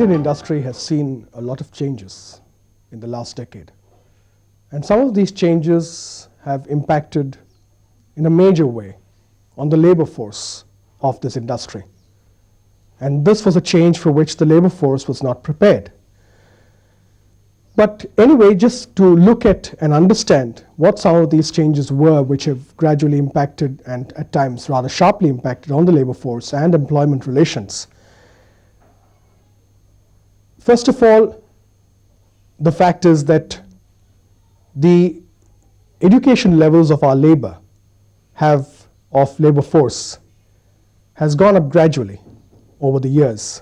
Indian industry has seen a lot of changes in the last decade. And some of these changes have impacted in a major way on the labor force of this industry. And this was a change for which the labor force was not prepared. But anyway, just to look at and understand what some of these changes were, which have gradually impacted and at times rather sharply impacted on the labor force and employment relations. First of all, the fact is that the education levels of our labor force has gone up gradually over the years.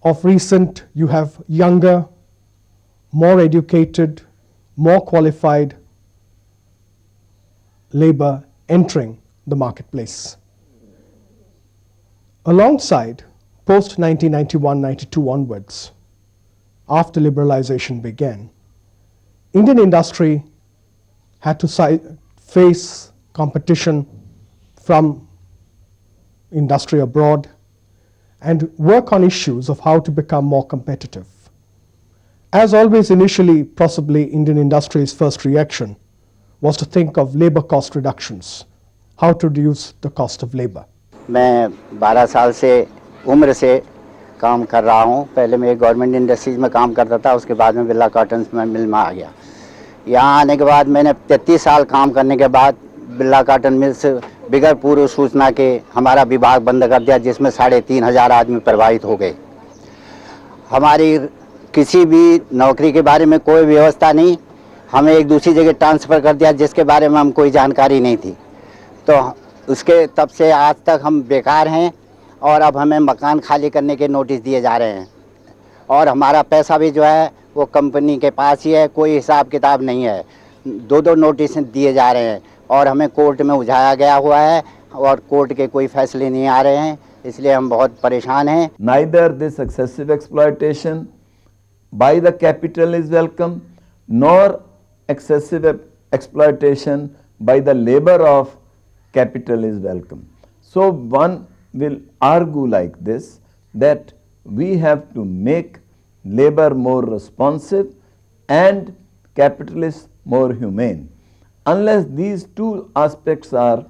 Of recent, you have younger, more educated, more qualified labor entering the marketplace. Alongside, post 1991-92 onwards, after liberalization began, Indian industry had to face competition from industry abroad and work on issues of how to become more competitive. As always, initially, possibly Indian industry's first reaction was to think of labor cost reductions, how to reduce the cost of labor. मैं 12 साल से उम्र से काम कर रहा हूँ। पहले मैं गवर्नमेंट इंडस्ट्रीज में काम करता था, उसके बाद में बिरला कॉटन मिल में आ गया। यहाँ आने के बाद मैंने 33 साल काम करने के बाद बिरला कॉटन मिल से बिगैर पूर्व सूचना के हमारा विभाग बंद कर दिया, जिसमें 3,500 आदमी प्रभावित हो गए। हमारी किसी भी नौकरी के बारे में कोई व्यवस्था नहीं, हमें एक दूसरी जगह ट्रांसफ़र कर दिया जिसके बारे में हम कोई जानकारी नहीं थी। तो उसके तब से आज तक हम बेकार हैं और अब हमें मकान खाली करने के नोटिस दिए जा रहे हैं और हमारा पैसा भी जो है वो कंपनी के पास ही है, कोई हिसाब किताब नहीं है। 2 नोटिस दिए जा रहे हैं और हमें कोर्ट में उलझाया गया हुआ है और कोर्ट के कोई फैसले नहीं आ रहे हैं, इसलिए हम बहुत परेशान हैं। Neither this excessive exploitation by the capital is welcome, nor excessive exploitation by the labor of capital is welcome. So one will argue like this, that we have to make labor more responsive and capitalists more humane. Unless these two aspects are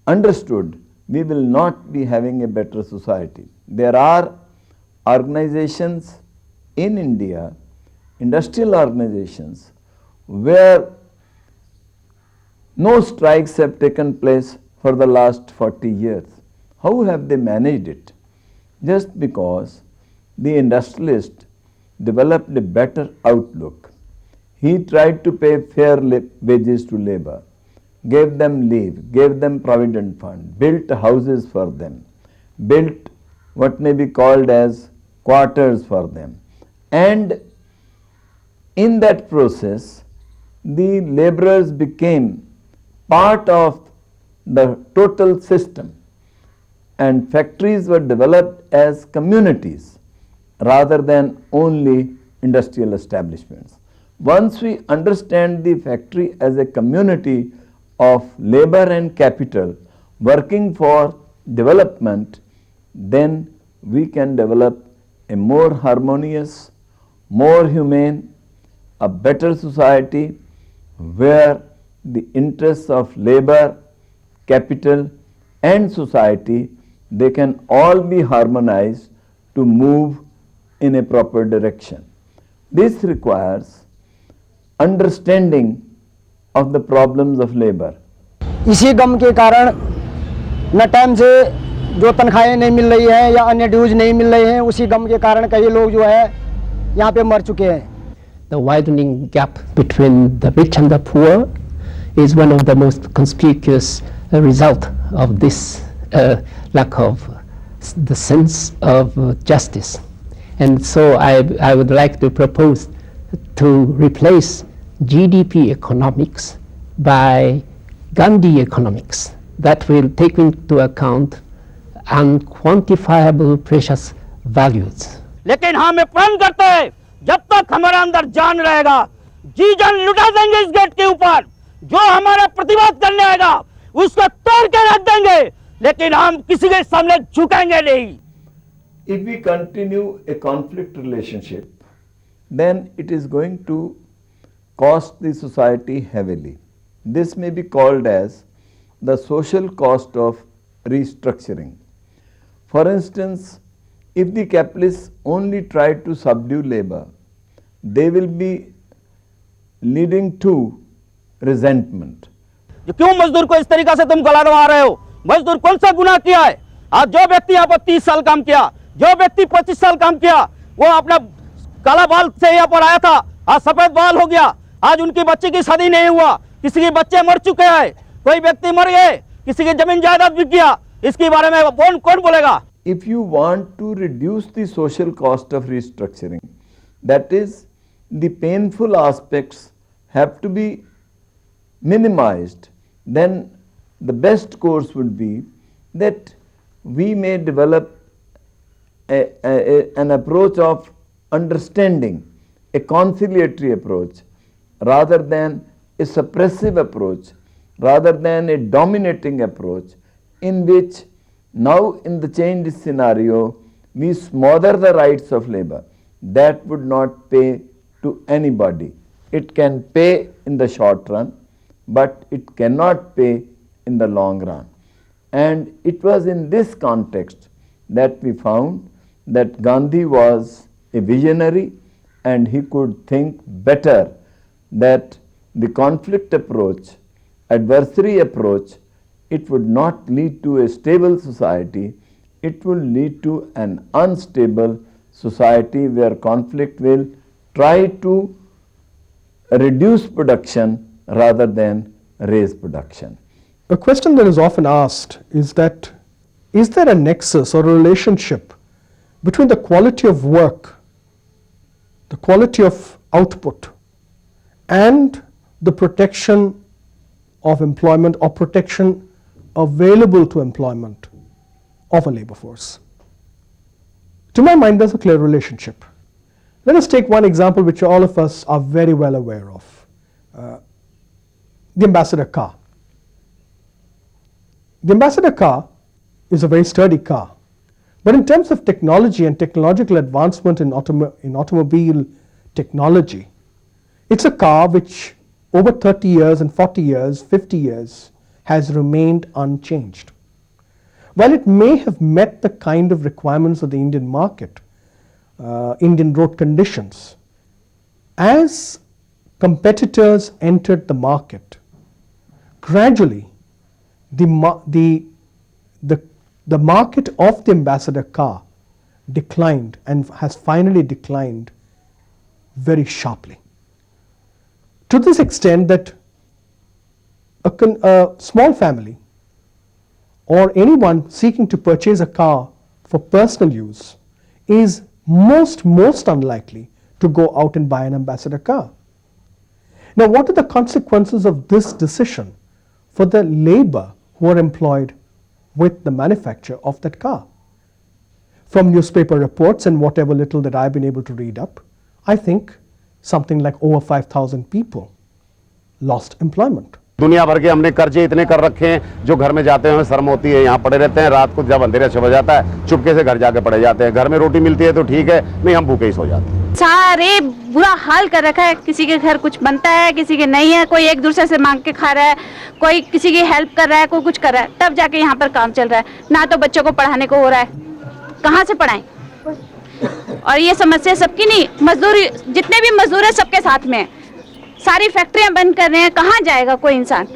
understood, we will not be having a better society. There are organizations in India, industrial organizations, where no strikes have taken place for the last 40 years. How have they managed it? Just because the industrialist developed a better outlook. He tried to pay fair wages to labor, gave them leave, gave them provident fund, built houses for them, built what may be called as quarters for them. And in that process, the laborers became part of the total system, and factories were developed as communities rather than only industrial establishments. Once we understand the factory as a community of labor and capital working for development, then we can develop a more harmonious, more humane, a better society where the interests of labor, capital and society, they can all be harmonized to move in a proper direction. This requires understanding of the problems of labor. इसी गम के कारण न time से जो तनख्वाहें नहीं मिल रही हैं या अन्य ड्यूज नहीं मिल रहे हैं, उसी गम के कारण कई लोग जो है यहाँ पे मर चुके हैं। The widening gap between the rich and the poor is one of the most conspicuous result of this lack of the sense of justice. And so I would like to propose to replace GDP economics by Gandhi economics that will take into account unquantifiable precious values. लेकिन हम प्रण करते हैं, जब तक हमारे अंदर जान रहेगा, जी जान लुटा देंगे इस गेट के ऊपर। जो हमारा प्रतिवाद करने आएगा उसको तोड़ के रख देंगे, लेकिन हम किसी के सामने झुकेंगे नहीं। If we continue a conflict relationship, then it is going to cost the society heavily. This may be called as the social cost of restructuring. For instance, if the capitalists only try to subdue labor, they will be leading to resentment. क्यों मजदूर को इस तरीका से तुम गला रवा रहे हो? मजदूर कौन सा गुनाह किया है? आज जो व्यक्ति यहाँ पर 30 साल काम किया, जो व्यक्ति 25 साल काम किया, वो अपना काला बाल से यहाँ पर आया था, आज सफेद बाल हो गया, आज उनकी बच्चे की शादी नहीं हुआ, किसी के बच्चे मर चुके हैं, कोई व्यक्ति मर गए, किसी की जमीन जायदाद बिक गया, इसके बारे में कौन बोलेगा? If you want to reduce the social cost of restructuring, that is, the painful aspects have to be minimized, then the best course would be that we may develop an approach of understanding, a conciliatory approach, rather than a suppressive approach, rather than a dominating approach, in which now in the changed scenario we smother the rights of labor. That would not pay to anybody. It can pay in the short run, but it cannot pay in the long run. And it was in this context that we found that Gandhi was a visionary and he could think better that the conflict approach, adversary approach, it would not lead to a stable society, it will lead to an unstable society where conflict will try to reduce production rather than raise production. A question that is often asked is that, is there a nexus or a relationship between the quality of work, the quality of output, and the protection of employment or protection available to employment of a labor force? To my mind, there's a clear relationship. Let us take one example which all of us are very well aware of, the Ambassador car. The Ambassador car is a very sturdy car, but in terms of technology and technological advancement in automobile technology, it's a car which over 30 years and 40 years, 50 years has remained unchanged. While it may have met the kind of requirements of the Indian market, Indian road conditions, as competitors entered the market, gradually the market of the Ambassador car declined and has finally declined very sharply. To this extent that a small family or anyone seeking to purchase a car for personal use is most unlikely to go out and buy an Ambassador car. Now, what are the consequences of this decision for the labor who are employed with the manufacture of that car? From newspaper reports and whatever little that I've been able to read up, I think something like over 5,000 people lost employment. दुनिया भर के हमने कर्जे इतने कर रखे हैं, जो घर में जाते हैं हमें शर्म होती है, यहाँ पड़े रहते हैं, रात को जब अंधेरा छुप जाता है चुपके से घर जाके पड़े जाते हैं। घर में रोटी मिलती है तो ठीक है, नहीं हम भूखे ही सो जाते हैं। सारे बुरा हाल कर रखा है, किसी के घर कुछ बनता है, किसी के नहीं है, कोई एक दूसरे से मांग के खा रहा है, कोई किसी की हेल्प कर रहा है, कोई कुछ कर रहा है, तब जाके यहाँ पर काम चल रहा है। ना तो बच्चों को पढ़ाने को हो रहा है, कहाँ से पढ़ाएं? और ये समस्या सबकी नहीं, मजदूरी जितने भी मजदूर है सबके साथ में, सारी फैक्ट्रियां बंद कर रहे हैं, कहाँ जाएगा कोई इंसान?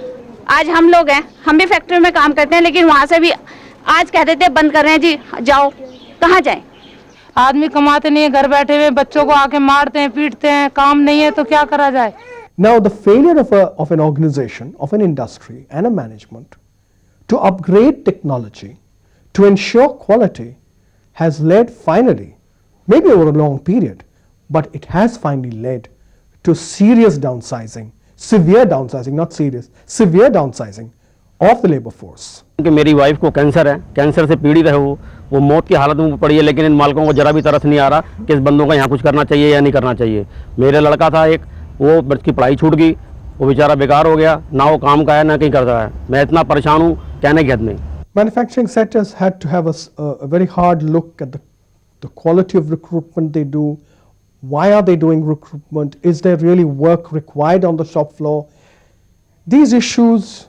आज हम लोग हैं, हम भी फैक्ट्री में काम करते हैं, लेकिन वहाँ से भी आज कह देते हैं बंद कर रहे हैं जी, जाओ, कहाँ जाएं? आदमी कमाते नहीं है, घर बैठे हुए बच्चों को आके मारते हैं, पीटते हैं, काम नहीं है तो क्या करा जाए? Now, the failure of an organization, of an industry and a management to upgrade technology to ensure quality has led finally, maybe over a long period, but it has finally led to serious downsizing, severe downsizing, not serious, severe downsizing of the labor force. कि मेरी wife को cancer है, cancer से पीड़ित है, वो मौत की हालत में पड़ी है, लेकिन इन मालिकों को जरा भी तरस नहीं आ रहा कि इस बंदों का यहाँ कुछ करना चाहिए या नहीं करना चाहिए। मेरे लड़का था एक, वो बच्चे की पढ़ाई छूट गई, वो बेचारा बेकार हो गया, ना वो काम का है ना कहीं करता है। मैं इतना परेशान हूँ, कहने की हद नहीं। Manufacturing sectors had to have a very hard look at the the quality of recruitment they do, why are they doing recruitment, is there really work required on the shop floor. These issues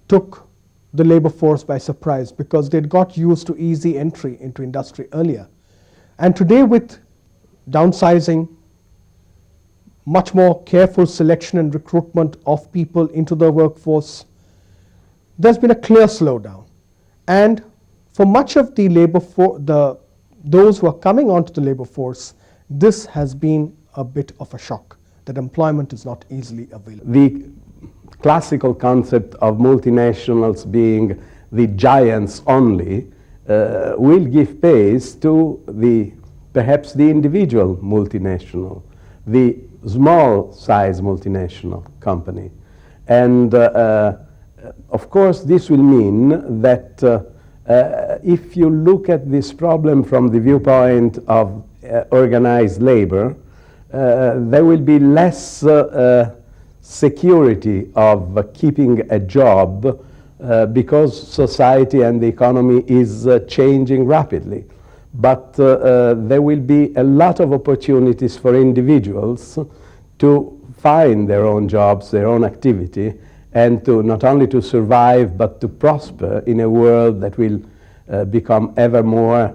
took the labor force by surprise because they'd got used to easy entry into industry earlier. And today, with downsizing, much more careful selection and recruitment of people into the workforce, there's been a clear slowdown. And for much of the labor force, those who are coming onto the labor force, this has been a bit of a shock, that employment is not easily available. The classical concept of multinationals being the giants only will give place to perhaps the individual multinational, the small size multinational company. And of course this will mean that if you look at this problem from the viewpoint of organized labor, there will be less security of keeping a job because society and the economy is changing rapidly. But there will be a lot of opportunities for individuals to find their own jobs, their own activity, and to not only to survive but to prosper in a world that will become ever more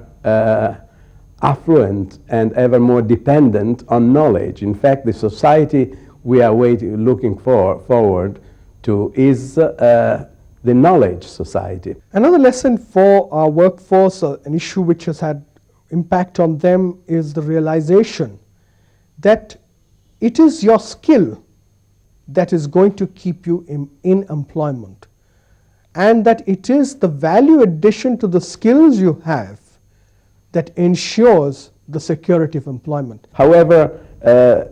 affluent and ever more dependent on knowledge. In fact, the society we are looking forward to is the knowledge society. Another lesson for our workforce, an issue which has had impact on them, is the realization that it is your skill that is going to keep you in employment, and that it is the value addition to the skills you have that ensures the security of employment. However,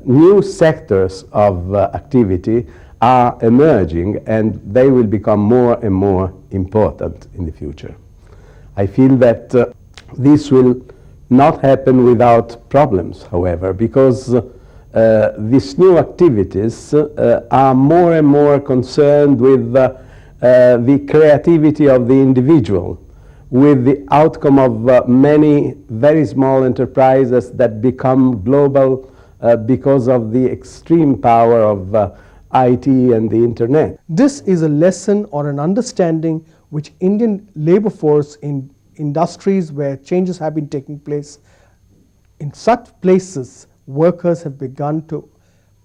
new sectors of activity are emerging and they will become more and more important in the future. I feel that this will not happen without problems, however, because these new activities are more and more concerned with the creativity of the individual, with the outcome of many very small enterprises that become global because of the extreme power of IT and the internet. This is a lesson or an understanding which Indian labor force in industries where changes have been taking place, in such places workers have begun to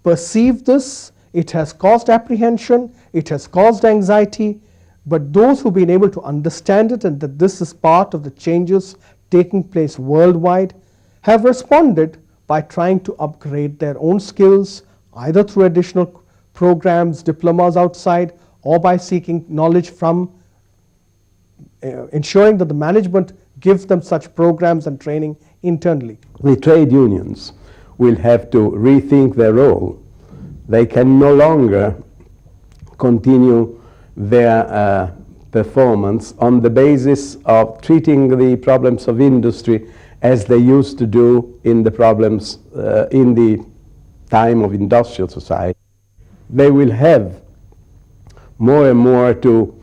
perceive this. It has caused apprehension, it has caused anxiety, but those who've been able to understand it and that this is part of the changes taking place worldwide have responded by trying to upgrade their own skills, either through additional programs, diplomas outside, or by seeking knowledge from ensuring that the management gives them such programs and training internally. The trade unions will have to rethink their role. They can no longer continue their performance on the basis of treating the problems of industry as they used to do in the problems in the time of industrial society. They will have more and more to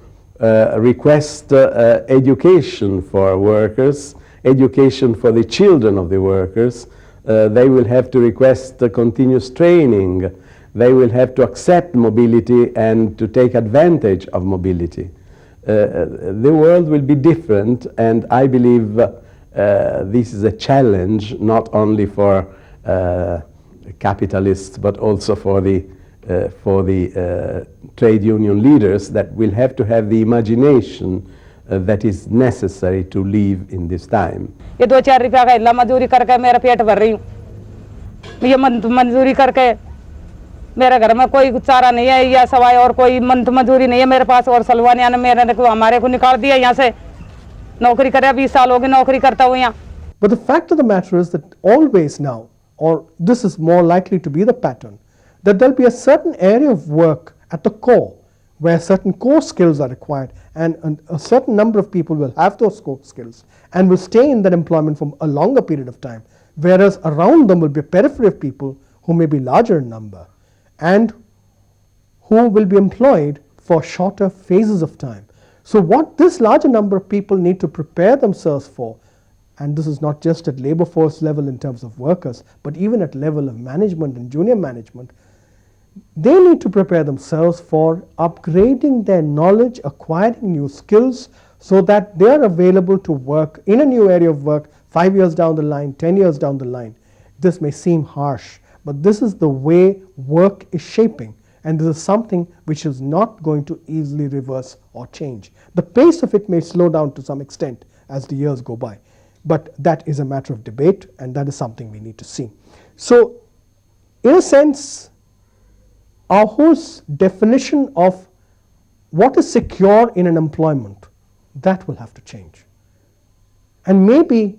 request education for workers, education for the children of the workers. They will have to request continuous training. They will have to accept mobility and to take advantage of mobility. The world will be different, and I believe this is a challenge not only for capitalists but also for the trade union leaders that will have to have the imagination that is necessary to live in this time. ये 2-4 रुपया का हिल्ला मजदूरी करके मेरा पेट भर रही हूँ। ये मजदूरी करके मेरे घर में कोई चारा नहीं है, या सवाई और कोई मजदूरी नहीं है मेरे पास, और सलवानिया ने मेरे को हमारे को निकाल दिया यहाँ से। नौकरी करे 20 साल हो गए नौकरी करता हूँ यहाँ। But the fact of the matter is that always now, or this is more likely to be the pattern, that there'll be a certain area of work at the core where certain core skills are required, and a certain number of people will have those core skills and will stay in that employment for a longer period of time, whereas around them will be a periphery of people who may be larger in number and who will be employed for shorter phases of time. So what this larger number of people need to prepare themselves for and this is not just at labor force level in terms of workers, but even at level of management and junior management, they need to prepare themselves for upgrading their knowledge, acquiring new skills, so that they are available to work in a new area of work 5 years down the line, 10 years down the line. This may seem harsh, but this is the way work is shaping, and this is something which is not going to easily reverse or change. The pace of it may slow down to some extent as the years go by, but that is a matter of debate, and that is something we need to see. So, in a sense, our whole definition of what is secure in an employment, that will have to change. And maybe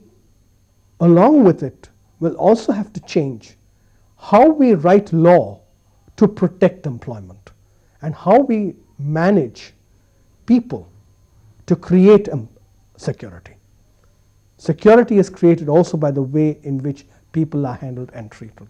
along with it, we'll also have to change how we write law to protect employment and how we manage people to create security. Security is created also by the way in which people are handled and treated.